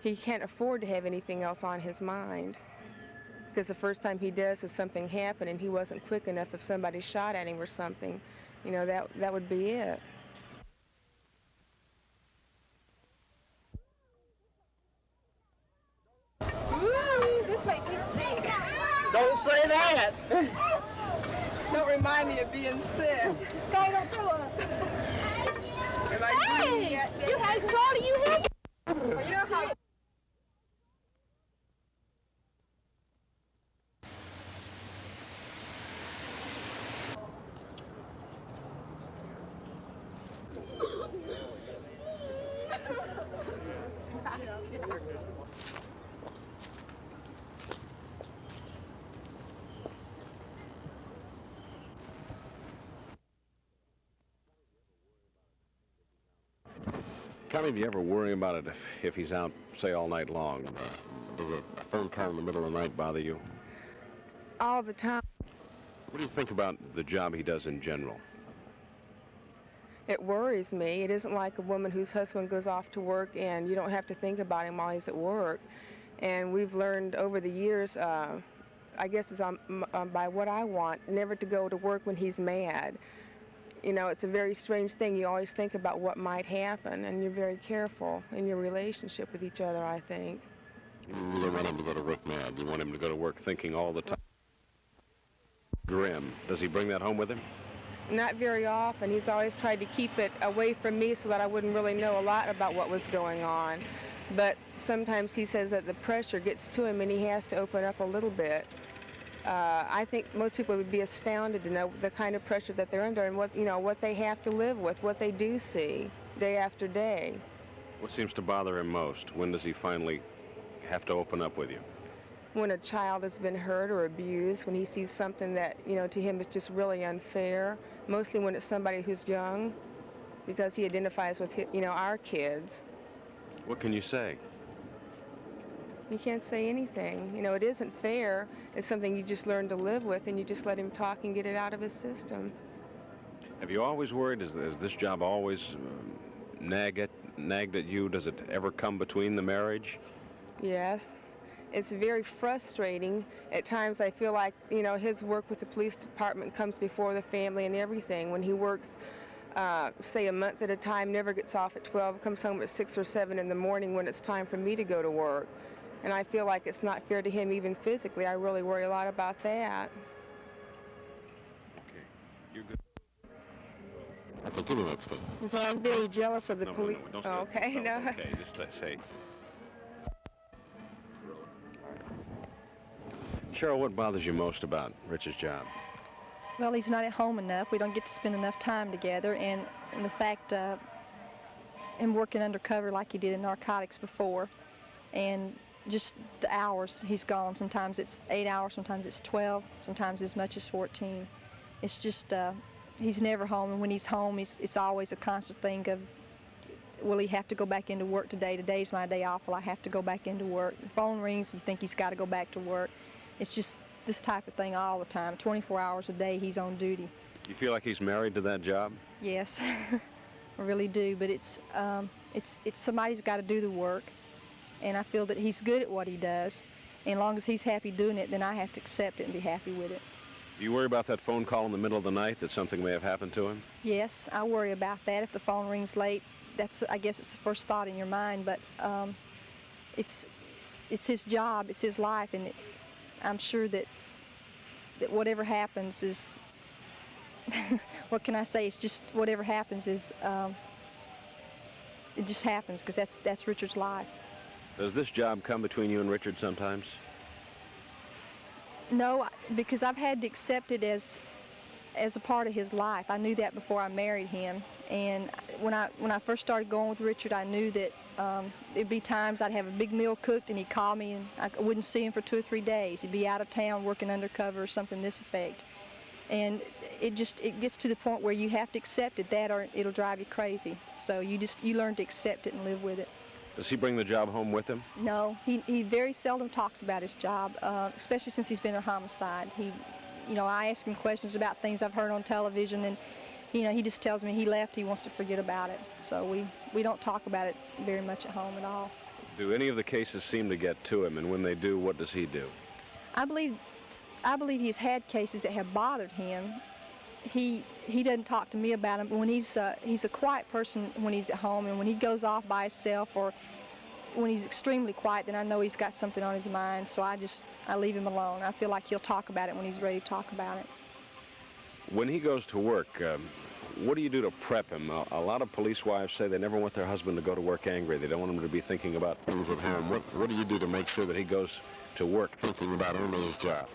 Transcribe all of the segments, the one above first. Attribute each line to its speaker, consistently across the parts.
Speaker 1: he can't afford to have anything else on his mind. Because the first time he does is something happened and he wasn't quick enough. If somebody shot at him or something, you know, that would be it.
Speaker 2: Ooh, this makes me sick.
Speaker 3: Don't say that!
Speaker 2: Don't remind me of being sick. Go, don't throw up. Hey! You had Charlie, you had... Well, you know how...
Speaker 4: Connie, do you ever worry about it if he's out, say, all night long? Does a phone call in the middle of the night bother you?
Speaker 1: All the time.
Speaker 4: What do you think about the job he does in general?
Speaker 1: It worries me. It isn't like a woman whose husband goes off to work and you don't have to think about him while he's at work. And we've learned over the years, I guess it's by what I want, never to go to work when he's mad. You know, it's a very strange thing. You always think about what might happen, and you're very careful in your relationship with each other, I think.
Speaker 4: You really want him to go to work mad. You want him to go to work thinking all the time. Grim. Does he bring that home with him?
Speaker 1: Not very often. He's always tried to keep it away from me so that I wouldn't really know a lot about what was going on. But sometimes he says that the pressure gets to him and he has to open up a little bit. I think most people would be astounded to know the kind of pressure that they're under and what they have to live with, what they do see day after day.
Speaker 4: What seems to bother him most? When does he finally have to open up with you?
Speaker 1: When a child has been hurt or abused, when he sees something that, to him is just really unfair, mostly when it's somebody who's young, because he identifies with, our kids.
Speaker 4: What can you say?
Speaker 1: You can't say anything. It isn't fair. It's something you just learn to live with, and you just let him talk and get it out of his system.
Speaker 4: Have you always worried? Is this job always nagged at you? Does it ever come between the marriage?
Speaker 1: Yes. It's very frustrating. At times I feel like, his work with the police department comes before the family and everything. When he works, say, a month at a time, never gets off at 12, comes home at 6 or 7 in the morning when it's time for me to go to work. And I feel like it's not fair to him even physically. I really worry a lot about that.
Speaker 4: Okay. You're good.
Speaker 3: I continue that statement.
Speaker 1: I'm very jealous of the police.
Speaker 4: No, don't
Speaker 1: oh, okay, no.
Speaker 4: Okay, just say. Cheryl, what bothers you most about Rich's job?
Speaker 5: Well, he's not at home enough. We don't get to spend enough time together, and the fact him working undercover like he did in narcotics before, and just the hours he's gone. Sometimes it's 8 hours, sometimes it's 12, sometimes as much as 14. It's just he's never home, and when he's home, it's always a constant thing of, will he have to go back into work today? Today's my day off. Will I have to go back into work? The phone rings, you think he's got to go back to work. It's just this type of thing all the time. 24 hours a day he's on duty.
Speaker 4: You feel like he's married to that job?
Speaker 5: Yes, I really do. But it's somebody's got to do the work, and I feel that he's good at what he does. And as long as he's happy doing it, then I have to accept it and be happy with it.
Speaker 4: Do you worry about that phone call in the middle of the night that something may have happened to him?
Speaker 5: Yes, I worry about that. If the phone rings late, I guess it's the first thought in your mind. But it's his job, it's his life, and I'm sure that whatever happens is, what can I say? It's just whatever happens is, it just happens, because that's Richard's life.
Speaker 4: Does this job come between you and Richard sometimes?
Speaker 5: No, because I've had to accept it as a part of his life. I knew that before I married him, and when I first started going with Richard, I knew that there'd be times I'd have a big meal cooked and he'd call me and I wouldn't see him for 2 or 3 days. He'd be out of town working undercover or something to this effect. And it gets to the point where you have to accept it, that or it'll drive you crazy. So you learn to accept it and live with it.
Speaker 4: Does he bring the job home with him?
Speaker 5: No, he very seldom talks about his job, especially since he's been a homicide. I ask him questions about things I've heard on television, and he just tells me he left, he wants to forget about it. So we don't talk about it very much at home at all.
Speaker 4: Do any of the cases seem to get to him, and when they do, what does he do?
Speaker 5: I believe he's had cases that have bothered him. He doesn't talk to me about them, but when he's a quiet person when he's at home, and when he goes off by himself or when he's extremely quiet, then I know he's got something on his mind, so I leave him alone. I feel like he'll talk about it when he's ready to talk about it.
Speaker 4: When he goes to work, what do you do to prep him? A lot of police wives say they never want their husband to go to work angry. They don't want him to be thinking about things at home. What do you do to make sure that he goes to work thinking about only his job?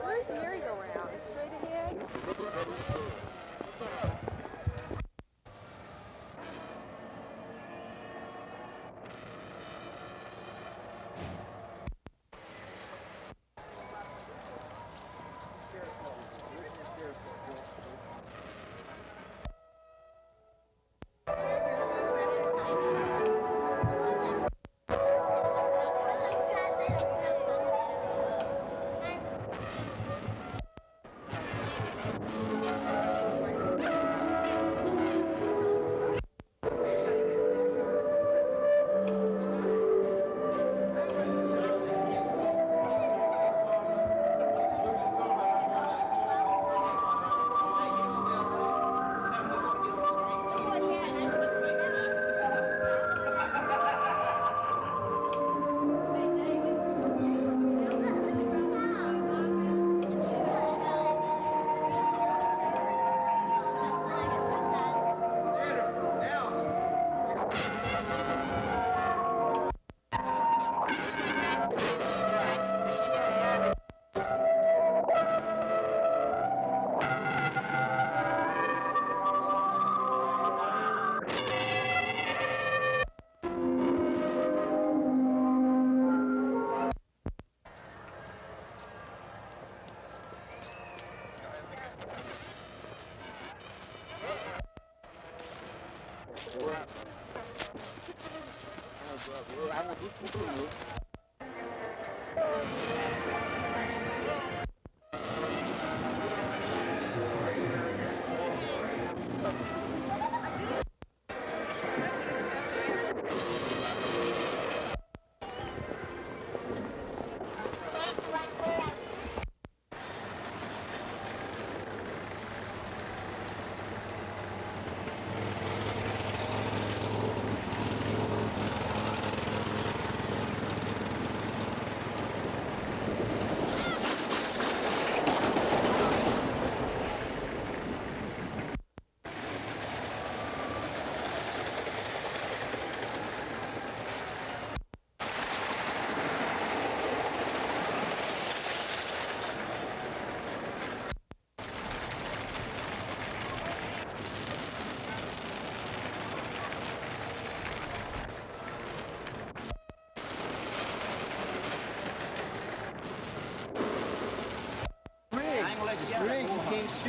Speaker 2: Where's the merry-go-round? Straight ahead?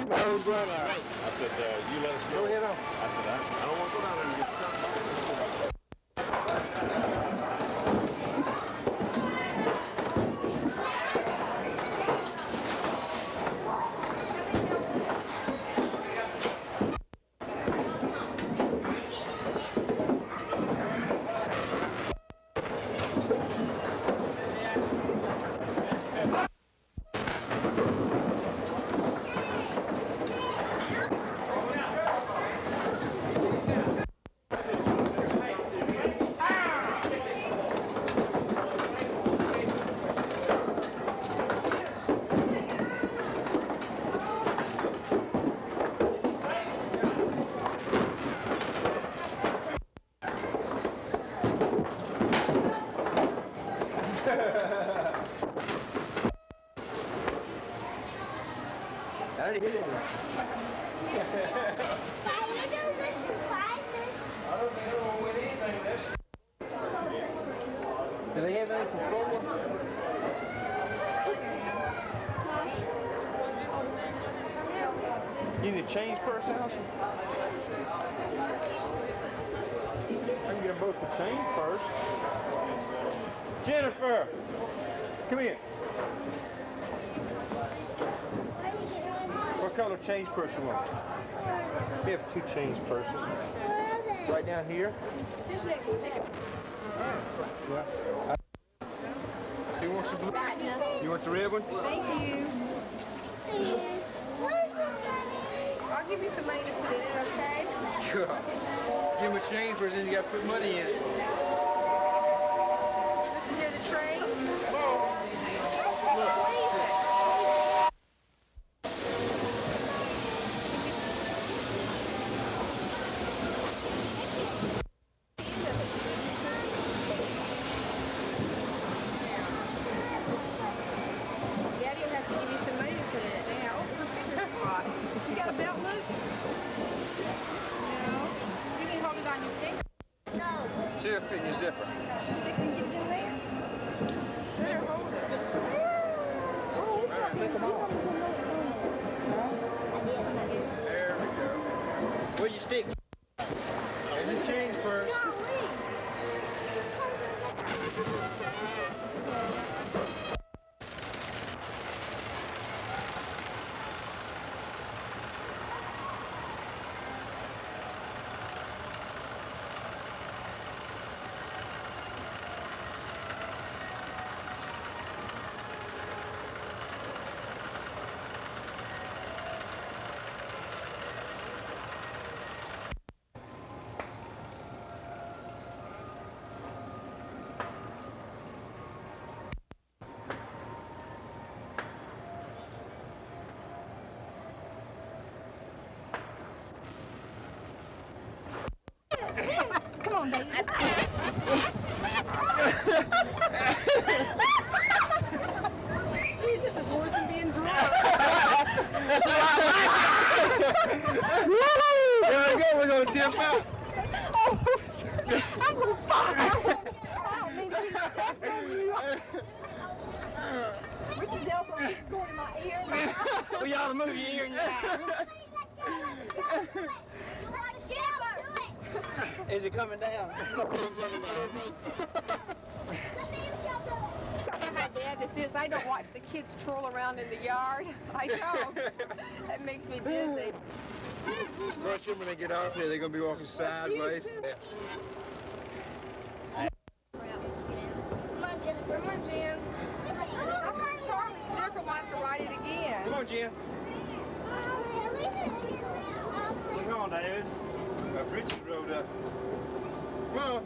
Speaker 3: Road runner. I said, you let us know. Go ahead on. I said, I don't want to go down there and get stuck. Ready? Get in there. Do they have anything for football? You need a change purse, Allison? I can get them both to change first. Jennifer! Come here. What color change purse you want? We have 2 change purses. Right down here. Yeah. You want some blue? You want the red one?
Speaker 2: Thank you. I'll give you some money to put in it, okay?
Speaker 3: Sure. Give him a change purse, then you got to put money in it.
Speaker 2: Listen here, the train. Daddy will have to give you some money to put in it now. You got a belt loop? No. You can hold it on your finger.
Speaker 3: See if it fit in your zipper.
Speaker 2: See if you can get it in there. There, hold it.
Speaker 3: There we go. Where's your stick? And your change purse.
Speaker 2: Come on, baby. Jesus, it's worse than being drunk.
Speaker 3: There we go, we're going to dip out.
Speaker 2: I'm gonna fall. I don't mean to be stepping on you. Ricky's elbow keeps going in my ear.
Speaker 3: We ought to move your ear and your eye. Is it coming down?
Speaker 2: How bad this is. I don't watch the kids twirl around in the yard. I know. That makes me busy.
Speaker 3: Rush them when they get off here. They're going to be walking sideways.
Speaker 2: Come on, Jen. Charlie, Jennifer wants to ride it again.
Speaker 3: Come on, Jen. Come on, David. Richard rode up. Come on.